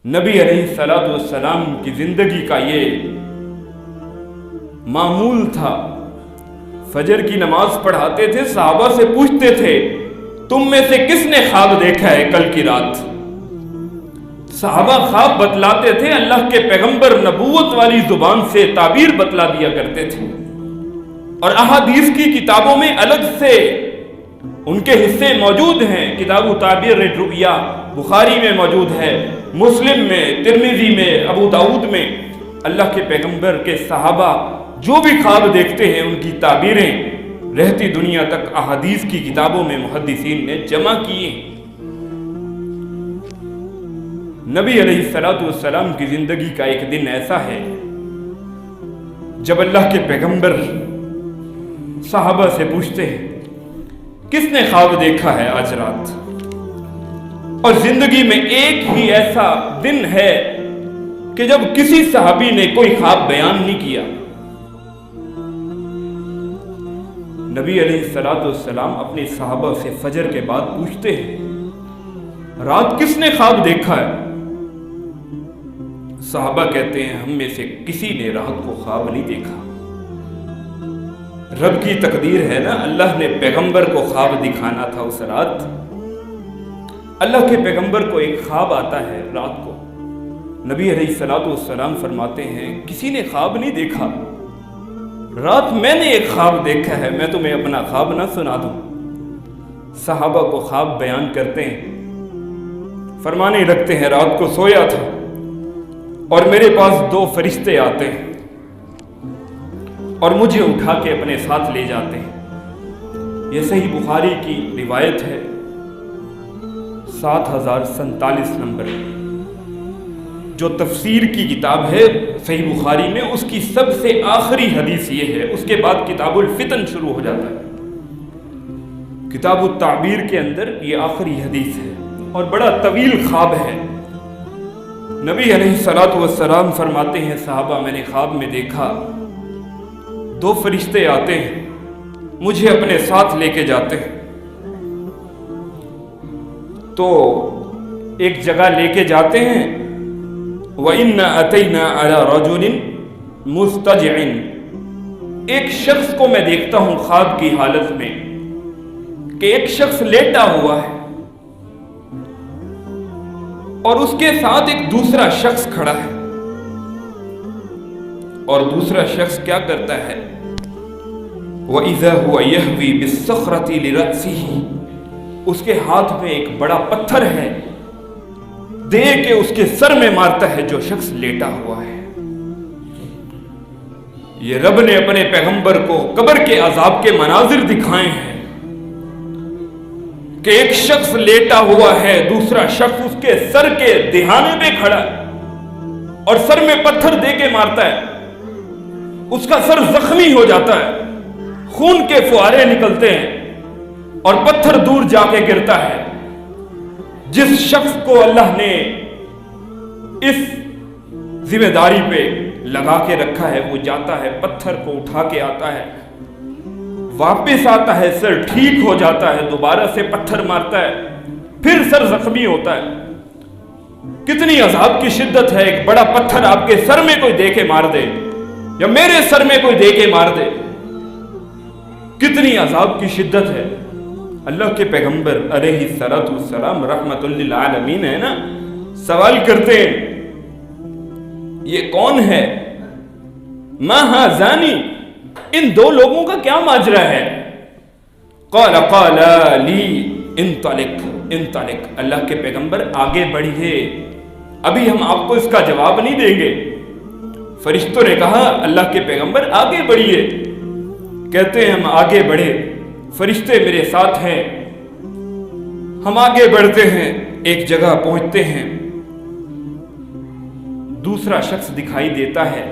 نبی علیہ الصلوۃ والسلام کی زندگی کا یہ معمول تھا. فجر کی نماز پڑھاتے تھے، صحابہ سے پوچھتے تھے تم میں سے کس نے خواب دیکھا ہے کل کی رات؟ صحابہ خواب بتلاتے تھے، اللہ کے پیغمبر نبوت والی زبان سے تعبیر بتلا دیا کرتے تھے، اور احادیث کی کتابوں میں الگ سے ان کے حصے موجود ہیں. کتاب تعبیر الرؤیا بخاری میں موجود ہے، مسلم میں، ترمذی میں، ابو داؤد میں. اللہ کے پیغمبر کے صحابہ جو بھی خواب دیکھتے ہیں ان کی تعبیریں رہتی دنیا تک احادیث کی کتابوں میں محدثین نے جمع کیے. نبی علیہ الصلوۃ والسلام کی زندگی کا ایک دن ایسا ہے جب اللہ کے پیغمبر صحابہ سے پوچھتے ہیں کس نے خواب دیکھا ہے آج رات؟ اور زندگی میں ایک ہی ایسا دن ہے کہ جب کسی صحابی نے کوئی خواب بیان نہیں کیا. نبی علیہ الصلوۃ والسلام اپنے صحابہ سے فجر کے بعد پوچھتے ہیں رات کس نے خواب دیکھا ہے؟ صحابہ کہتے ہیں ہم میں سے کسی نے رات کو خواب نہیں دیکھا. رب کی تقدیر ہے نا، اللہ نے پیغمبر کو خواب دکھانا تھا اس رات. اللہ کے پیغمبر کو ایک خواب آتا ہے رات کو. نبی علیہ الصلوۃ والسلام فرماتے ہیں کسی نے خواب نہیں دیکھا، رات میں نے ایک خواب دیکھا ہے، میں تمہیں اپنا خواب نہ سنا دوں؟ صحابہ کو خواب بیان کرتے ہیں، فرمانے لگتے ہیں رات کو سویا تھا اور میرے پاس 2 فرشتے آتے ہیں اور مجھے اٹھا کے اپنے ساتھ لے جاتے ہیں. یہ صحیح بخاری کی روایت ہے، 7047 نمبر. جو تفسیر کی کتاب ہے صحیح بخاری میں، اس کی سب سے آخری حدیث یہ ہے، اس کے بعد کتاب الفتن شروع ہو جاتا ہے. کتاب التعبیر کے اندر یہ آخری حدیث ہے اور بڑا طویل خواب ہے. نبی علیہ الصلوۃ والسلام فرماتے ہیں صحابہ میں نے خواب میں دیکھا 2 فرشتے آتے ہیں، مجھے اپنے ساتھ لے کے جاتے ہیں. تو ایک جگہ لے کے جاتے ہیں، وَإِنَّا أَتَيْنَا عَلَى رَجُلٍ مُسْتَجِعٍ. ایک شخص کو میں دیکھتا ہوں خواب کی حالت میں کہ ایک شخص لیٹا ہوا ہے اور اس کے ساتھ ایک دوسرا شخص کھڑا ہے، اور دوسرا شخص کیا کرتا ہے؟ وَإِذَا هُوَ يَهْوِي بِالصَّخْرَةِ لِرَأْسِهِ. اس کے ہاتھ میں ایک بڑا پتھر ہے، دے کے اس کے سر میں مارتا ہے جو شخص لیٹا ہوا ہے. یہ رب نے اپنے پیغمبر کو قبر کے عذاب کے مناظر دکھائے ہیں کہ ایک شخص لیٹا ہوا ہے، دوسرا شخص اس کے سر کے دہانے پہ کھڑا ہے اور سر میں پتھر دے کے مارتا ہے. اس کا سر زخمی ہو جاتا ہے، خون کے فوارے نکلتے ہیں اور پتھر دور جا کے گرتا ہے. جس شخص کو اللہ نے اس ذمہ داری پہ لگا کے رکھا ہے وہ جاتا ہے، پتھر کو اٹھا کے آتا ہے، واپس آتا ہے، سر ٹھیک ہو جاتا ہے، دوبارہ سے پتھر مارتا ہے، پھر سر زخمی ہوتا ہے. کتنی عذاب کی شدت ہے! ایک بڑا پتھر آپ کے سر میں کوئی دے کے مار دے یا میرے سر میں کوئی دے کے مار دے، کتنی عذاب کی شدت ہے. اللہ کے پیغمبر علیہ الصلوۃ والسلام رحمت للعالمین ہے نا، سوال کرتے ہیں یہ کون ہے؟ ما ھذانی، ان 2 لوگوں کا کیا ماجرا ہے؟ قال لی انطلق. اللہ کے پیغمبر آگے بڑھیے، ابھی ہم آپ کو اس کا جواب نہیں دیں گے. فرشتوں نے کہا اللہ کے پیغمبر آگے بڑھیے. کہتے ہیں ہم آگے بڑھے، فرشتے میرے ساتھ ہیں، ہم آگے بڑھتے ہیں، ایک جگہ پہنچتے ہیں، دوسرا شخص دکھائی دیتا ہے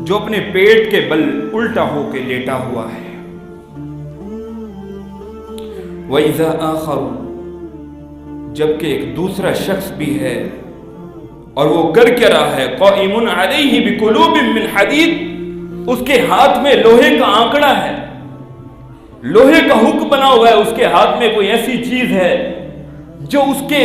جو اپنے پیٹ کے بل الٹا ہو کے لیٹا ہوا ہے. وَإِذَا آخَرُ، جبکہ ایک دوسرا شخص بھی ہے اور وہ کر کیا رہا ہے، قَائِمٌ عَلَيْهِ بِقُلُوبٍ مِّنْ حَدِيدٍ. اس کے ہاتھ میں لوہے کا آنکڑا ہے، لوہے کا ہک بنا ہوا ہے، اس کے ہاتھ میں کوئی ایسی چیز ہے جو اس کے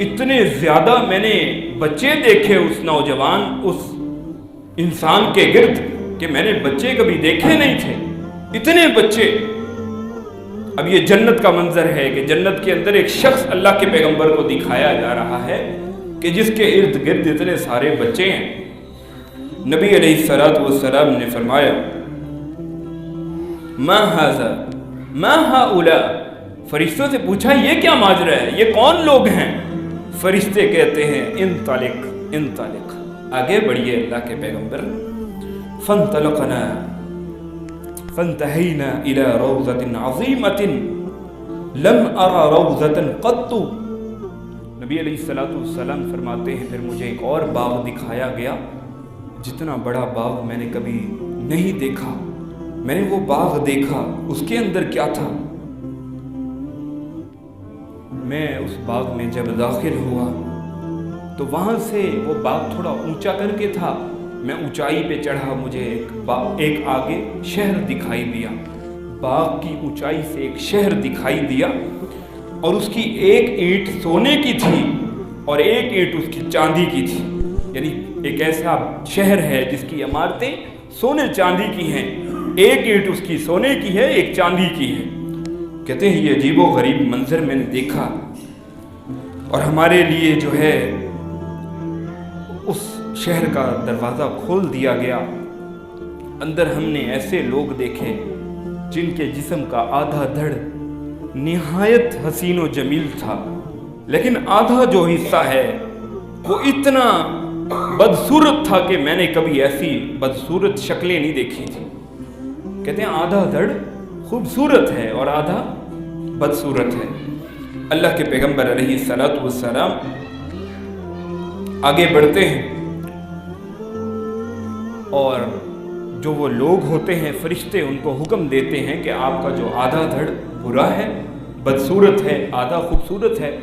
اتنے زیادہ میں نے بچے دیکھے اس نوجوان اس انسان کے گرد کہ میں نے بچے کبھی دیکھے نہیں تھے، اتنے بچے۔ اب یہ جنت کا منظر ہے کہ جنت کے اندر ایک شخص اللہ کے پیغمبر کو دکھایا جا رہا ہے کہ جس کے ارد گرد اتنے سارے بچے ہیں۔ نبی علیہ الصلوۃ والسلام نے فرمایا ما ھذا ما ھؤلاء، فرشتوں سے پوچھا یہ کیا ماجرا ہے، یہ کون لوگ ہیں؟ فرشتے کہتے ہیں انطلق انطلق، آگے بڑھیے اللہ کے پیغمبر۔ فانطلقنا فانتهينا الى روضة عظيمة لم ارى روضة قط، نبی علیہ الصلوۃ والسلام فرماتے ہیں پھر مجھے ایک اور باغ دکھایا گیا جتنا بڑا باغ میں نے کبھی نہیں دیکھا۔ میں نے وہ باغ دیکھا، اس کے اندر کیا تھا؟ میں اس باغ میں جب داخل ہوا تو وہاں سے وہ باغ تھوڑا اونچا کر کے تھا، میں اونچائی پہ چڑھا، مجھے ایک آگے شہر دکھائی دیا، باغ کی اونچائی سے ایک شہر دکھائی دیا، اور اس کی ایک اینٹ سونے کی تھی اور ایک اینٹ اس کی چاندی کی تھی، یعنی ایک ایسا شہر ہے جس کی عمارتیں سونے چاندی کی ہیں، ایک اینٹ اس کی سونے کی ہے، ایک چاندی کی ہے۔ کہتے ہیں یہ عجیب و غریب منظر میں نے دیکھا، اور ہمارے لیے جو ہے اس شہر کا دروازہ کھول دیا گیا، اندر ہم نے ایسے لوگ دیکھے جن کے جسم کا آدھا دھڑ نہایت حسین و جمیل تھا، لیکن آدھا جو حصہ ہے وہ اتنا بدصورت تھا کہ میں نے کبھی ایسی بدصورت شکلیں نہیں دیکھی تھی۔ کہتے ہیں آدھا دھڑ خوبصورت ہے اور آدھا بدصورت ہے۔ اللہ کے پیغمبر علیہ الصلوۃ والسلام آگے بڑھتے ہیں، اور جو وہ لوگ ہوتے ہیں فرشتے ان کو حکم دیتے ہیں کہ آپ کا جو آدھا دھڑ برا ہے، بدصورت ہے، آدھا خوبصورت ہے،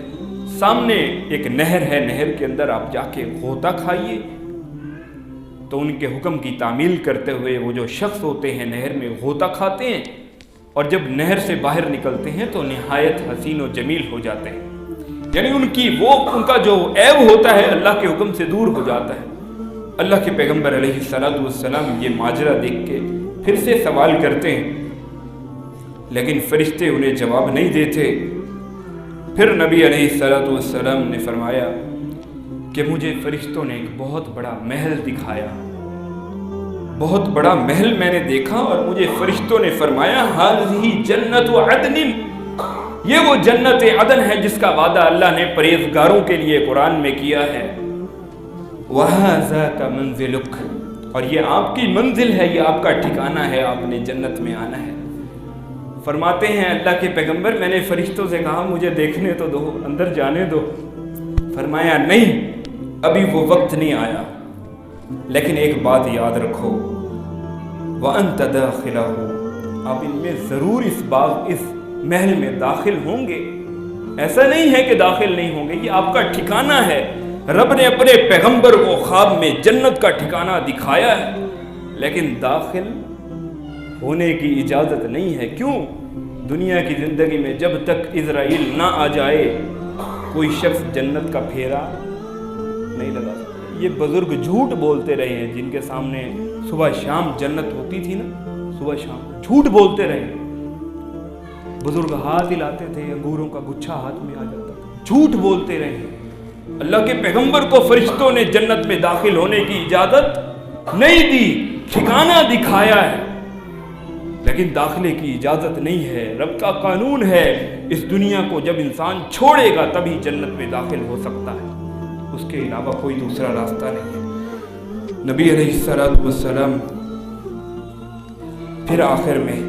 سامنے ایک نہر ہے، نہر کے اندر آپ جا کے غوطہ کھائیے۔ تو ان کے حکم کی تعمیل کرتے ہوئے وہ جو شخص ہوتے ہیں نہر میں غوطہ کھاتے ہیں، اور جب نہر سے باہر نکلتے ہیں تو نہایت حسین و جمیل ہو جاتے ہیں، یعنی ان کا جو عیب ہوتا ہے اللہ کے حکم سے دور ہو جاتا ہے۔ اللہ کے پیغمبر علیہ الصلوۃ والسلام یہ ماجرا دیکھ کے پھر سے سوال کرتے ہیں، لیکن فرشتے انہیں جواب نہیں دیتے۔ پھر نبی علیہ الصلوۃ والسلام نے فرمایا کہ مجھے فرشتوں نے ایک بہت بڑا محل دکھایا، بہت بڑا محل میں نے دیکھا، اور مجھے فرشتوں نے فرمایا ھذہ جنت عدن، یہ وہ جنت عدن ہے جس کا وعدہ اللہ نے پرہیزگاروں کے لیے قرآن میں کیا ہے۔ وَھَذَاكَ مَنزِلُكَ، اور یہ آپ کی منزل ہے، یہ آپ کا ٹھکانہ ہے، آپ نے جنت میں آنا ہے۔ فرماتے ہیں اللہ کے پیغمبر میں نے فرشتوں سے کہا مجھے دیکھنے تو دو، اندر جانے دو۔ فرمایا نہیں، ابھی وہ وقت نہیں آیا، لیکن ایک بات یاد رکھو وَأَنْتَ دَاخِلَهُ، آپ ان میں ضرور اس محل میں داخل ہوں گے، ایسا نہیں ہے کہ داخل نہیں ہوں گے، یہ آپ کا ٹھکانہ ہے۔ رب نے اپنے پیغمبر کو خواب میں جنت کا ٹھکانہ دکھایا ہے، لیکن داخل ہونے کی اجازت نہیں ہے۔ کیوں؟ دنیا کی زندگی میں جب تک عزرائیل نہ آ جائے کوئی شخص جنت کا پھیرا نہیں لگا سکتا۔ یہ بزرگ جھوٹ بولتے رہے ہیں، جن کے سامنے صبح شام جنت ہوتی تھی نا، صبح شام جھوٹ بولتے رہے۔ بزرگ ہاتھ ہلاتے تھے، انگوروں کا گچھا ہاتھ میں آ جاتا تھا، جھوٹ بولتے رہے۔ اللہ کے پیغمبر کو فرشتوں نے جنت میں داخل ہونے کی اجازت نہیں دی، ٹھکانہ دکھایا ہے، لیکن داخلے کی اجازت نہیں ہے۔ رب کا قانون ہے، اس دنیا کو جب انسان چھوڑے گا تبھی جنت میں داخل ہو سکتا ہے، اس کے علاوہ کوئی دوسرا راستہ نہیں ہے۔ نبی علیہ الصلوۃ والسلام پھر آخر میں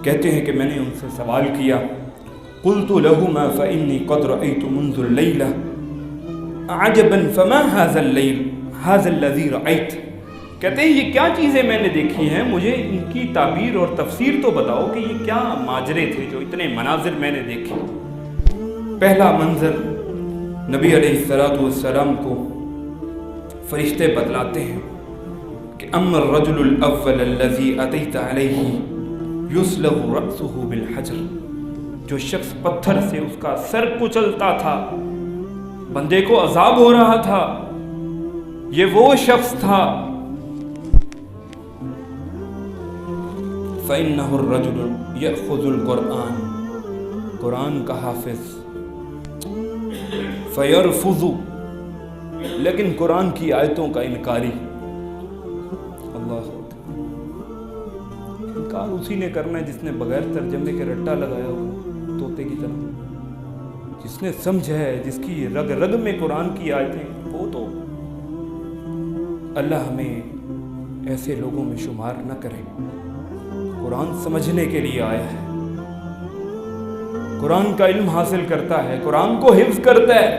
کہتے ہیں کہ میں نے ان سے سوال کیا، قلت لہما فإنی قد رأیت منذ اللیلہ عجبا فما هذا اللیل هذا الذی رأیت، کہتے ہیں یہ کیا چیزیں میں نے دیکھی ہیں، مجھے ان کی تعبیر اور تفسیر تو بتاؤ کہ یہ کیا ماجرے تھے جو اتنے مناظر میں نے دیکھے۔ پہلا منظر نبی علیہ الصلوۃ والسلام کو فرشتے بتلاتے ہیں کہ اما الرجل الاول الذی اتیت علیہ یسلب رأسہ بالحجر، جو شخص پتھر سے اس کا سر کچلتا تھا بندے کو عذاب ہو رہا تھا، یہ وہ شخص تھا فَإِنَّهُ الرَّجُلُ يَأْخُذُ الْقُرْآنَ، قرآن کا حافظ، فَيَرْفُضُ، لیکن قرآن کی آیتوں کا انکاری۔ اللہ انکار اسی نے کرنا ہے جس نے بغیر ترجمے کے رٹا لگایا ہو طوطے کی طرح، جس نے سمجھا ہے، جس کی رگ رگ میں قرآن کی آیتیں، وہ تو اللہ ہمیں ایسے لوگوں میں شمار نہ کرے۔ قرآن سمجھنے کے لیے آیا ہے، قرآن کا علم حاصل کرتا ہے، قرآن کو حفظ کرتا ہے،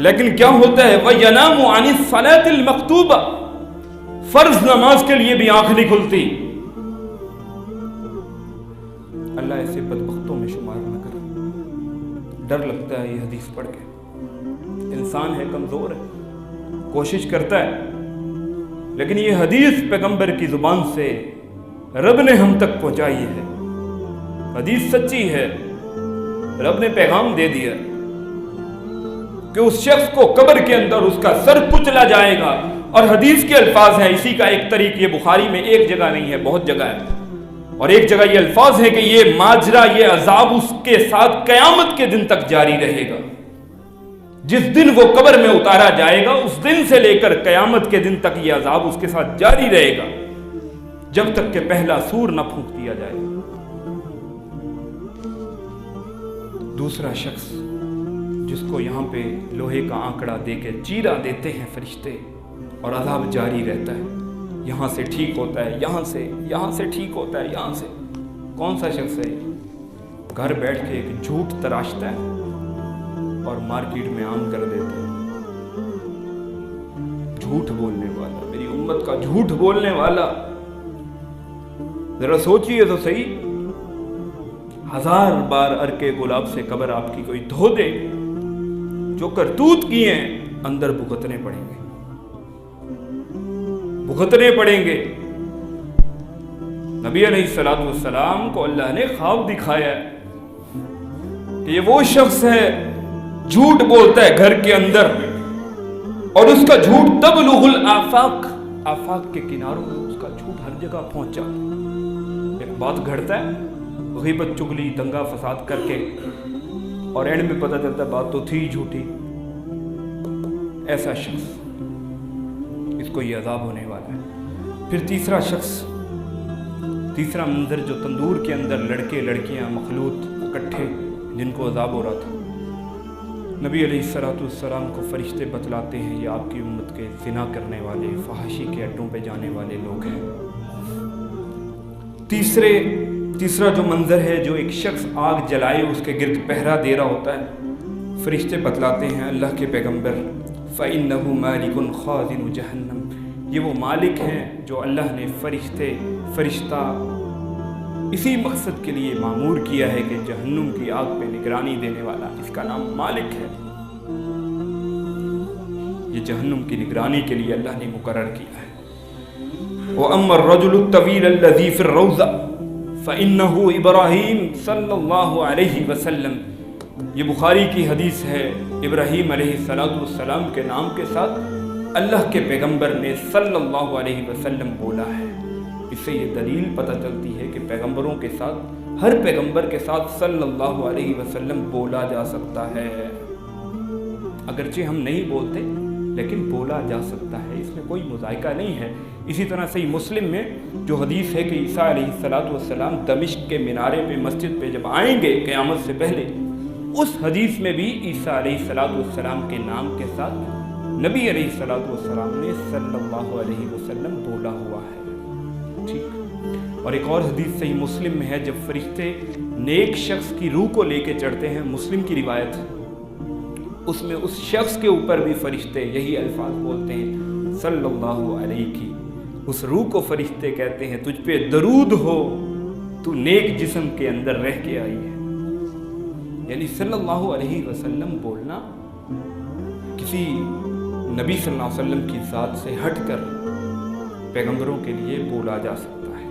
لیکن کیا ہوتا ہے وَيَنَامُ عَنِ الصَّلَاةِ الْمَكْتُوبَةِ، فرض نماز کے لیے بھی آنکھ نہیں کھلتی۔ اللہ ایسے بدبختوں میں شمار نہ کرے۔ ڈر لگتا ہے یہ حدیث پڑھ کے، انسان ہے، کمزور ہے، کوشش کرتا ہے، لیکن یہ حدیث پیغمبر کی زبان سے رب نے ہم تک پہنچائی ہے، حدیث سچی ہے، رب نے پیغام دے دیا کہ اس شخص کو قبر کے اندر اس کا سر کچلا جائے گا، اور حدیث کے الفاظ ہیں، اسی کا ایک طریق، یہ بخاری میں ایک جگہ نہیں ہے، بہت جگہ ہے، اور ایک جگہ یہ الفاظ ہے کہ یہ ماجرا، یہ عذاب اس کے ساتھ قیامت کے دن تک جاری رہے گا۔ جس دن وہ قبر میں اتارا جائے گا، اس دن سے لے کر قیامت کے دن تک یہ عذاب اس کے ساتھ جاری رہے گا، جب تک کہ پہلا سور نہ پھونک دیا جائے۔ دوسرا شخص جس کو یہاں پہ لوہے کا آنکڑا دے کے چیرا دیتے ہیں فرشتے، اور عذاب جاری رہتا ہے، یہاں سے ٹھیک ہوتا ہے، یہاں سے ٹھیک ہوتا ہے، یہاں سے۔ کون سا شخص ہے؟ گھر بیٹھ کے ایک جھوٹ تراشتا ہے اور مارکیٹ میں عام کر دیتا ہے۔ جھوٹ بولنے والا، میری امت کا جھوٹ بولنے والا، ذرا سوچئے تو صحیح، 1000 بار ارکے گلاب سے قبر آپ کی کوئی دھو دے، جو کرتوت کیے ہیں اندر بھگتنے پڑیں گے، بھگتنے پڑیں گے۔ نبی علیہ السلام کو اللہ نے خواب دکھایا ہے کہ یہ وہ شخص ہے جھوٹ بولتا ہے گھر کے اندر، اور اس کا جھوٹ تبلغ الآفاق، آفاق کے کناروں میں اس کا جھوٹ ہر جگہ پہنچ جاتا ہے۔ ایک بات گھڑتا ہے، غیبت، چگلی، دنگا فساد کر کے، اور اینڈ میں پتہ چلتا ہے بات تو تھی جھوٹی۔ ایسا شخص، اس کو یہ عذاب ہونے والا ہے۔ پھر تیسرا شخص، تیسرا منظر جو تندور کے اندر لڑکے لڑکیاں مخلوط اکٹھے، جن کو عذاب ہو رہا تھا، نبی علیہ السلام کو فرشتے بتلاتے ہیں یہ آپ کی امت کے زنا کرنے والے، فحاشی کے اڈوں پہ جانے والے لوگ ہیں۔ تیسرا جو منظر ہے، جو ایک شخص آگ جلائے اس کے گرد پہرا دے رہا ہوتا ہے، فرشتے بتلاتے ہیں اللہ کے پیغمبر فَإِنَّهُ مَالِكٌ خَازِنُ جَهَنَّمَ، یہ وہ مالک ہیں جو اللہ نے فرشتہ اسی مقصد کے لیے معمور کیا ہے کہ جہنم کی آگ پہ نگرانی دینے والا، اس کا نام مالک ہے، یہ جہنم کی نگرانی کے لیے اللہ نے مقرر کیا ہے۔ وَأَمَّا الرَّجُلُ الطَّوِيلُ الَّذِي فِي الرَّوْضَةِ فَإِنَّهُ إِبْرَاهِيمُ صلی اللہ علیہ وسلم، یہ بخاری کی حدیث ہے۔ ابراہیم علیہ السلام کے نام کے ساتھ اللہ کے پیغمبر نے صلی اللہ علیہ وسلم بولا ہے۔ اس سے یہ دلیل پتہ چلتی ہے کہ پیغمبروں کے ساتھ، ہر پیغمبر کے ساتھ صلی اللہ علیہ وسلم بولا جا سکتا ہے، اگرچہ ہم نہیں بولتے لیکن بولا جا سکتا ہے، اس میں کوئی مذائقہ نہیں ہے۔ اسی طرح صحیح مسلم میں جو حدیث ہے کہ عیسیٰ علیہ السلام دمشق کے مینارے پہ مسجد پہ جب آئیں گے قیامت سے پہلے، اس حدیث میں بھی عیسیٰ علیہ السلام کے نام کے ساتھ نبی علیہ السلام نے صلی اللہ علیہ وسلم بولا ہوا ہے۔ ٹھیک، اور ایک اور حدیث صحیح مسلم میں ہے، جب فرشتے نیک شخص کی روح کو لے کے چڑھتے ہیں، مسلم کی روایت، اس میں اس شخص کے اوپر بھی فرشتے یہی الفاظ بولتے ہیں صلی اللہ علیہ کی، اس روح کو فرشتے کہتے ہیں تجھ پہ درود ہو، تو نیک جسم کے اندر رہ کے آئی ہے۔ یعنی صلی اللہ علیہ وسلم بولنا کسی نبی صلی اللہ علیہ وسلم کی ذات سے ہٹ کر پیغمبروں کے لیے بولا جا سکتا ہے۔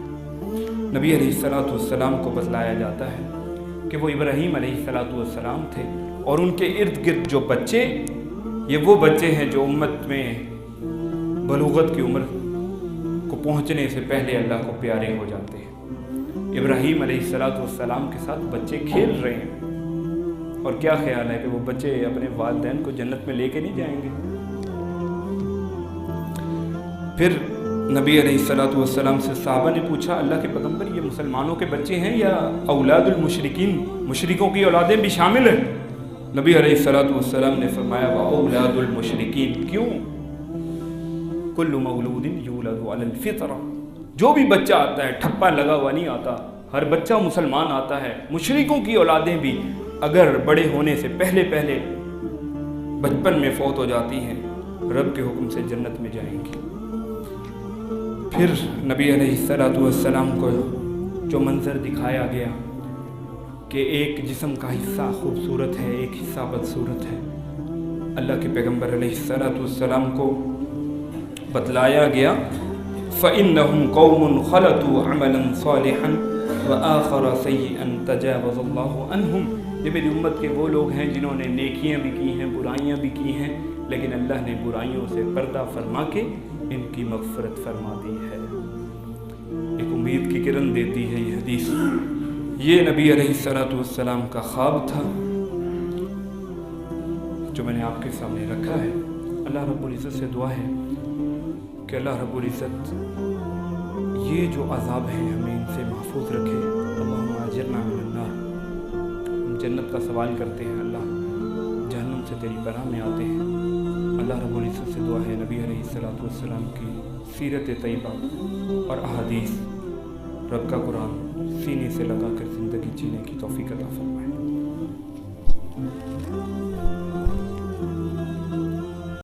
نبی علیہ السلام کو بتلایا جاتا ہے کہ وہ ابراہیم علیہ السلام تھے، اور ان کے ارد گرد جو بچے، یہ وہ بچے ہیں جو امت میں بلوغت کی عمر کو پہنچنے سے پہلے اللہ کو پیارے ہو جاتے ہیں۔ ابراہیم علیہ السلام کے ساتھ بچے کھیل رہے ہیں، اور کیا خیال ہے کہ وہ بچے اپنے والدین کو جنت میں لے کے نہیں جائیں گے؟ پھر نبی علیہ السلام سے صحابہ نے پوچھا، اللہ کے پیغمبر یہ مسلمانوں کے بچے ہیں یا اولاد المشرکین، مشرکوں کی اولادیں بھی شامل ہیں؟ نبی علیہ السلام نے فرمایا وَأَوْلَادُ الْمُشْرِكِينَ، کیوں؟ كُلُّ مَوْلُودٍ يُولَدُ عَلَى الْفِطْرَةِ، جو بھی بچہ آتا ہے ٹھپا لگا ہوا نہیں آتا، ہر بچہ مسلمان آتا ہے۔ مشرکوں کی اولادیں بھی اگر بڑے ہونے سے پہلے بچپن میں فوت ہو جاتی ہیں، رب کے حکم سے جنت میں جائیں گی۔ پھر نبی علیہ السلام کو جو منظر دکھایا گیا کہ ایک جسم کا حصہ خوبصورت ہے، ایک حصہ بدصورت ہے، اللہ کے پیغمبر علیہ السلام کو بتلایا گیا فَإِنَّهُمْ قَوْمٌ خَلَطُوا عَمَلًا صَالِحًا وَآخَرَ سَيِّئًا تَجَاوَزَ اللَّهُ عَنْهُمْ، یہ میری امت کے وہ لوگ ہیں جنہوں نے نیکیاں بھی کی ہیں، برائیاں بھی کی ہیں، لیکن اللہ نے برائیوں سے پردہ فرما کے ان کی مغفرت فرما دی ہے۔ ایک امید کی کرن دیتی ہے یہ حدیث۔ یہ نبی علیہ السلام کا خواب تھا جو میں نے آپ کے سامنے رکھا ہے۔ اللہ رب العزت سے دعا ہے کہ اللہ رب العزت یہ جو عذاب ہیں ہمیں ان سے محفوظ رکھے۔ اللہم اجرنا من النار، ہم جنت کا سوال کرتے ہیں، اللہ جہنم سے تیری پناہ میں آتے ہیں۔ اللہ رب العزت سے دعا ہے نبی علیہ السلام کی سیرت طیبہ اور احادیث، رب کا قرآن سینے سے لگا کر زندگی جینے کی توفیق عطا فرمائے۔